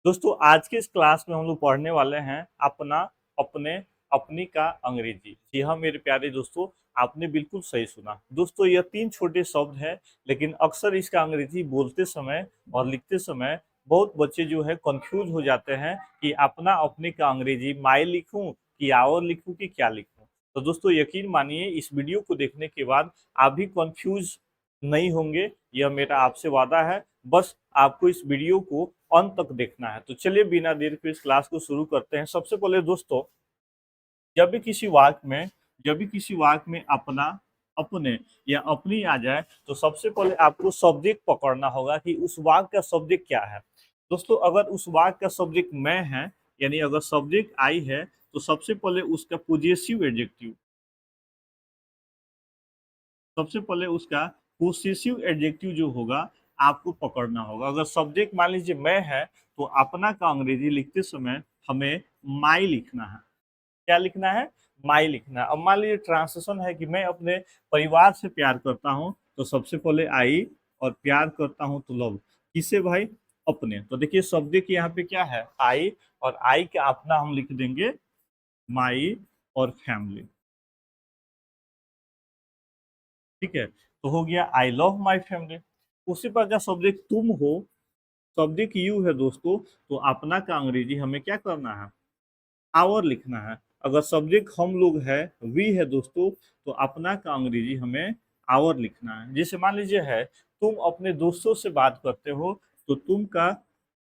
दोस्तों आज के इस क्लास में हम लोग पढ़ने वाले हैं अपना, अपने, अपनी का अंग्रेजी। जी हाँ मेरे प्यारे दोस्तों, आपने बिल्कुल सही सुना। दोस्तों यह तीन छोटे शब्द हैं, लेकिन अक्सर इसका अंग्रेजी बोलते समय और लिखते समय बहुत बच्चे जो है कंफ्यूज हो जाते हैं कि अपना अपने का अंग्रेजी माई लिखूं कि आवर लिखूं कि क्या लिखूं। तो दोस्तों यकीन मानिए इस वीडियो को देखने के बाद आप भी कंफ्यूज नहीं होंगे, यह मेरा आपसे वादा है। बस आपको इस वीडियो को अंत तक देखना है। तो चलिए बिना देर के इस क्लास को शुरू करते हैं। सबसे पहले दोस्तों, जब भी किसी वाक्य में अपना, अपने या अपनी आ जाए तो सबसे पहले आपको सब्जेक्ट पकड़ना होगा कि उस वाक्य का सब्जेक्ट क्या है। दोस्तों अगर उस वाक्य का सब्जेक्ट मैं है, यानी अगर सब्जेक्ट आई है, तो सबसे पहले उसका पोजेसिव एडजेक्टिव, सबसे पहले उसका पोसेसिव एडजेक्टिव जो होगा आपको पकड़ना होगा। अगर सब्जेक्ट मान लीजिए मैं है, तो अपना का अंग्रेजी लिखते समय हमें माई लिखना है। क्या लिखना है? माई लिखना है। अब मान लीजिए ट्रांसलेशन है कि मैं अपने परिवार से प्यार करता हूँ, तो सबसे पहले आई, और प्यार करता हूँ तो लव। किसे भाई? अपने। तो देखिए सब्जेक्ट यहाँ पे क्या है? आई, और आई का अपना हम लिख देंगे माई और फैमिली। ठीक है, तो हो गया आई लव माई फैमिली। उसी प्रकार सब्जेक्ट तुम हो, सब्जेक्ट यू है दोस्तों, तो अपना का अंग्रेजी हमें क्या करना है? आवर लिखना है। अगर सब्जेक्ट हम लोग है, वी है दोस्तों, तो अपना का अंग्रेजी हमें आवर लिखना है। जैसे मान लीजिए है तुम अपने दोस्तों से बात करते हो, तो तुम का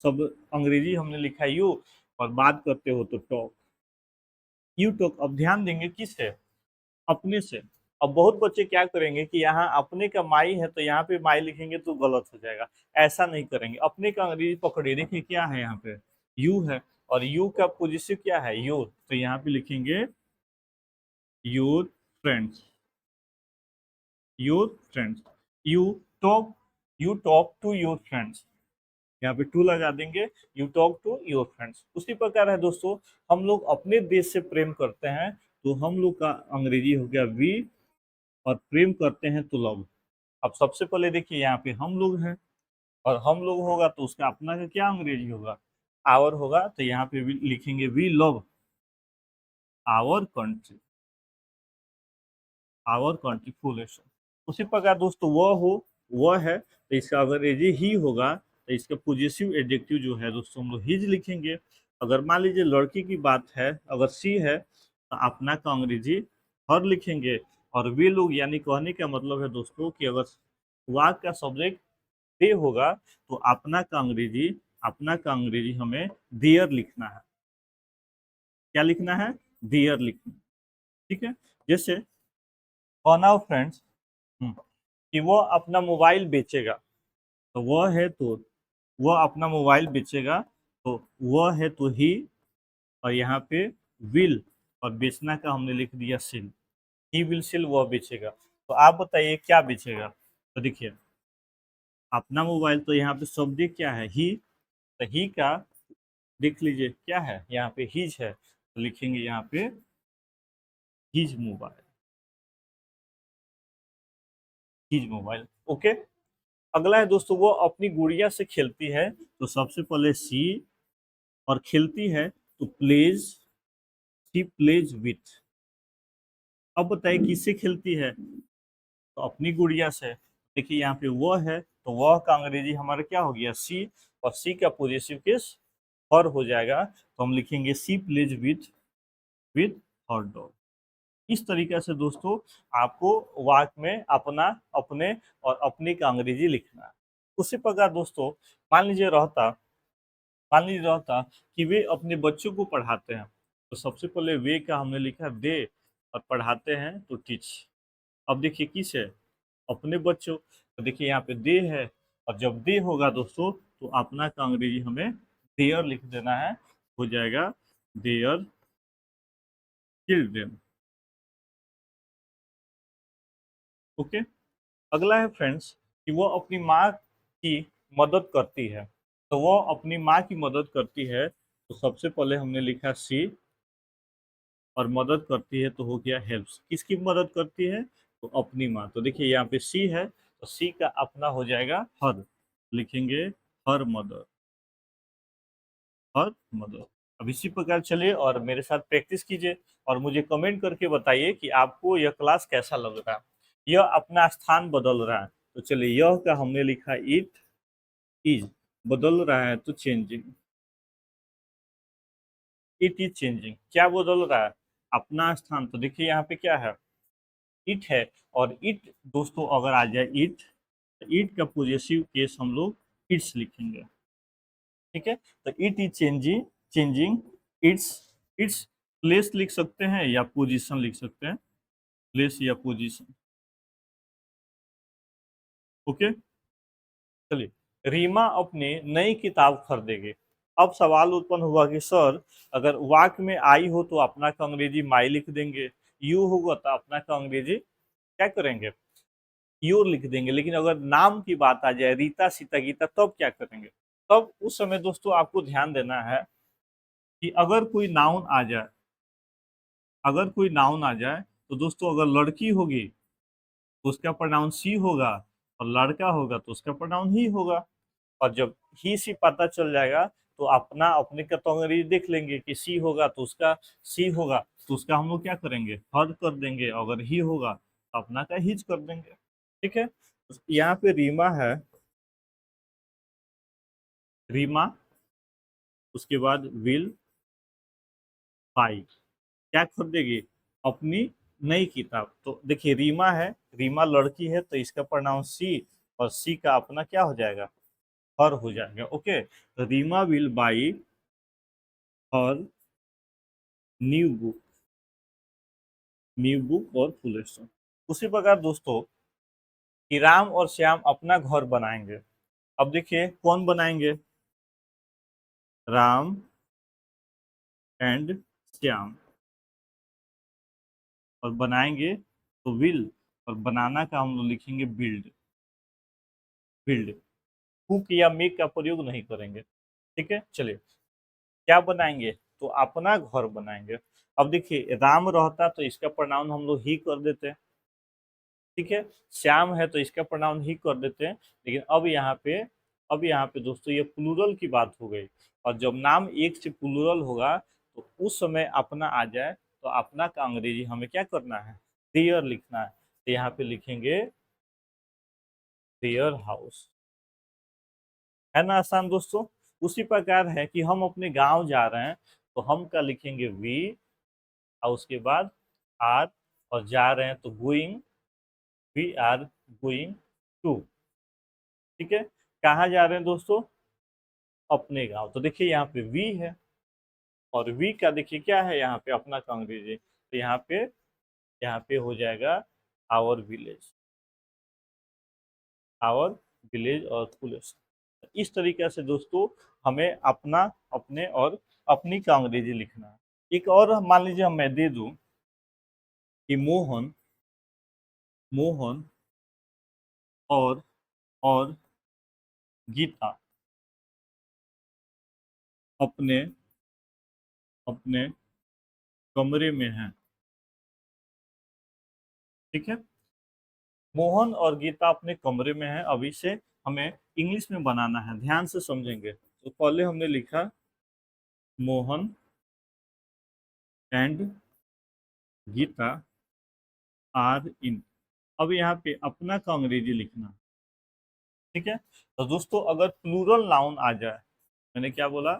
सब अंग्रेजी हमने लिखा यू, और बात करते हो तो टॉक, यू टॉक। अब ध्यान देंगे किस है? अपने से। अब बहुत बच्चे क्या करेंगे कि यहाँ अपने का माई है तो यहाँ पे माई लिखेंगे तो गलत हो जाएगा। ऐसा नहीं करेंगे। अपने का अंग्रेजी पकड़िए, देखिए क्या है यहाँ पे? यू है, और यू का पोजिशन क्या है? योर। तो यहाँ पे लिखेंगे your friends, your friends. You talk, you talk to your friends, यहाँ पे टू लगा देंगे। You talk to your friends. उसी प्रकार है दोस्तों, हम लोग अपने देश से प्रेम करते हैं, तो हम लोग का अंग्रेजी हो गया वी, और प्रेम करते हैं तो लव। अब सबसे पहले देखिए यहाँ पे हम लोग हैं, और हम लोग होगा तो उसका अपना का क्या अंग्रेजी होगा? आवर होगा, तो यहाँ पे भी लिखेंगे we love our country, our country full stop. उसी प्रकार दोस्तों वह हो, वह है, तो इसका अंग्रेजी ही होगा, तो इसका पोजेसिव एडजेक्टिव जो है दोस्तों हम लोग हिज लिखेंगे। अगर मान लीजिए लड़की की बात है, अगर सी है, तो अपना का अंग्रेजी हर लिखेंगे। और वे लोग, यानी कहने का मतलब है दोस्तों कि अगर वाक्य का सब्जेक्ट दे होगा, तो अपना का अंग्रेजी हमें देयर लिखना है। क्या लिखना है? देयर लिखना। ठीक है। जैसे वन ऑफ फ्रेंड्स कि वो अपना मोबाइल बेचेगा, तो वह है तो वह अपना मोबाइल बेचेगा, तो वह है तो ही, और यहाँ पे विल, और बेचना का हमने लिख दिया सिल। ही विल सिल, वह बेचेगा। तो आप बताइए क्या बेचेगा? तो देखिए अपना मोबाइल, तो यहाँ पे सब्जेक्ट क्या है? ही। तो ही का देख लीजिए क्या है, यहाँ पे हिज है, तो लिखेंगे यहाँ पे his mobile, his mobile. Okay. अगला है दोस्तों, वो अपनी गुड़िया से खेलती है, तो सबसे पहले सी, और खेलती है तो प्लेज, सी प्लेज विथ। अब बताइए किससे खेलती है? तो अपनी गुड़िया से। देखिए यहाँ पे वह है, तो वह का अंग्रेजी हमारा क्या हो गया? सी, और सी का पॉजिटिव केस हर हो जाएगा, तो हम लिखेंगे सी प्लेज विथ हर डॉग। इस तरीके से दोस्तों आपको वाक्य में अपना, अपने और अपनी का अंग्रेजी लिखना है। उसी प्रकार दोस्तों, मान लीजिए रहता मान लीजिए रहता कि वे अपने बच्चों को पढ़ाते हैं, तो सबसे पहले वे का हमने लिखा दे, और पढ़ाते हैं तो टीच। अब देखिए किस है? अपने बच्चों। तो देखिए यहाँ पे दे है, और जब दे होगा दोस्तों, तो अपना का अंग्रेजी हमें देयर लिख देना है। हो जाएगा देयर चिल्ड्रेन। ओके। अगला है फ्रेंड्स कि वो अपनी माँ की मदद करती है, तो वो अपनी माँ की मदद करती है, तो सबसे पहले हमने लिखा सी, और मदद करती है तो हो गया हेल्प्स। किसकी मदद करती है? तो अपनी माँ। तो देखिए यहाँ पे सी है, तो सी का अपना हो जाएगा हर, लिखेंगे हर मदर। Her mother. अब इसी प्रकार चलिए और मेरे साथ प्रैक्टिस कीजिए और मुझे कमेंट करके बताइए कि आपको यह क्लास कैसा लग रहा है। यह अपना स्थान बदल रहा है, तो चलिए यह का हमने लिखा इट इज, बदल रहा है तो चेंजिंग, इट इज चेंजिंग। क्या बदल रहा है? अपना स्थान। तो देखिए यहाँ पे क्या है, इट है, और इट दोस्तों अगर आ जाए इट, तो इट का पॉजेसिव केस हम लोग इट्स लिखेंगे। ठीक है, तो it is changing, changing it's, its place लिख सकते हैं या पोजीशन लिख सकते हैं, प्लेस या पोजीशन। ओके, चलिए, रीमा अपनी नई किताब खरीदेगी। अब सवाल उत्पन्न हुआ कि सर, अगर वाक्य में आई हो तो अपना का अंग्रेजी माई लिख देंगे, यू होगा तो अपना का अंग्रेजी क्या करेंगे, योर लिख देंगे। लेकिन अगर नाम की बात आ जाए, रीता सीता गीता, तब क्या करेंगे? तब उस समय दोस्तों आपको ध्यान देना है कि अगर कोई नाउन आ जाए, अगर कोई नाउन आ जाए, तो दोस्तों अगर लड़की होगी तो उसका प्रोनाउन सी होगा, और लड़का होगा तो उसका प्रोनाउन ही होगा। और जब ही सी पता चल जाएगा तो अपना अपने का तो अंग्रेजी देख लेंगे कि सी होगा तो उसका सी होगा, तो उसका हम लोग क्या करेंगे, हर कर देंगे। अगर ही होगा तो अपना का हिज कर देंगे। ठीक है, तो यहाँ पे रीमा है, रीमा, उसके बाद विल बाई, क्या खरीदेगी, अपनी नई किताब। तो देखिए रीमा है, रीमा लड़की है, तो इसका प्रोनाउन सी, और सी का अपना क्या हो जाएगा, हर हो जाएगा। ओके, तो Reema will buy her new book, new book और फुल स्टॉप। उसी प्रकार दोस्तों कि राम और श्याम अपना घर बनाएंगे। अब देखिए कौन बनाएंगे, राम एंड श्याम, और बनाएंगे तो विल, और बनाना का हम लोग लिखेंगे बिल्ड, बिल्ड। कुक या मेक का प्रयोग नहीं करेंगे। ठीक है, चलिए क्या बनाएंगे, तो अपना घर बनाएंगे। अब देखिए राम रहता तो इसका प्रोनाउन हम लोग ही कर देते हैं। ठीक है, श्याम है तो इसका प्रोनाउन ही कर देते हैं। लेकिन अब यहाँ पे दोस्तों ये प्लूरल की बात हो गई, और जब नाम एक से प्लूरल होगा तो उस समय अपना आ जाए, तो अपना का अंग्रेजी हमें क्या करना है, देयर लिखना है। तो यहाँ पे लिखेंगे देयर हाउस। है ना आसान दोस्तों। उसी प्रकार है कि हम अपने गांव जा रहे हैं, तो हम का लिखेंगे वी, और उसके बाद आर, और जा रहे हैं तो going, we are going to. ठीक है, कहाँ जा रहे हैं दोस्तों, अपने गांव। तो देखिए यहाँ पे वी है, और वी का देखिए क्या है, यहाँ पे अपना का अंग्रेजी, तो यहाँ पे हो जाएगा आवर विलेज, आवर विलेज और फुल। इस तरीके से दोस्तों हमें अपना, अपने और अपनी का अंग्रेजी लिखना है। एक और मान लीजिए मैं दे दूं कि मोहन, मोहन और गीता अपने अपने कमरे में हैं। ठीक है, मोहन और गीता अपने कमरे में हैं। अभी से हमें इंग्लिश में बनाना है, ध्यान से समझेंगे। तो पहले हमने लिखा Mohan and Gita are in. अब यहाँ पे अपना का अंग्रेजी लिखना। ठीक है, तो दोस्तों अगर प्लूरल नाउन आ जाए, मैंने क्या बोला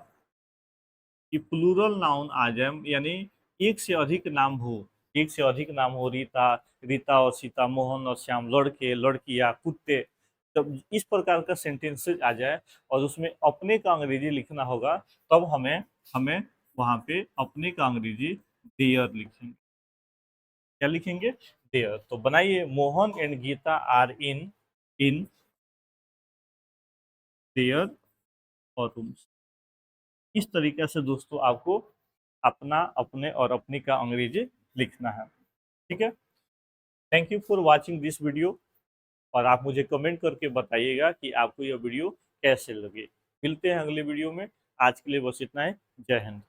कि प्लूरल नाउन आ जाए, यानी एक से अधिक नाम हो, एक से अधिक नाम हो, रीता, रीता और सीता, मोहन और श्याम, लड़के लड़कियां, कुत्ते, तब इस प्रकार का सेंटेंसेज आ जाए और उसमें अपने का अंग्रेजी लिखना होगा, तब हमें हमें वहां पे अपने का अंग्रेजी देयर लिखेंगे। क्या लिखेंगे, देयर। तो बनाइए, Mohan and Gita are in, in there और रूम्स। इस तरीके से दोस्तों आपको अपना, अपने और अपनी का अंग्रेजी लिखना है। ठीक है, thank you for watching this video, और आप मुझे कमेंट करके बताइएगा कि आपको यह वीडियो कैसे लगे। मिलते हैं अगले वीडियो में, आज के लिए बस इतना है। जय हिंद।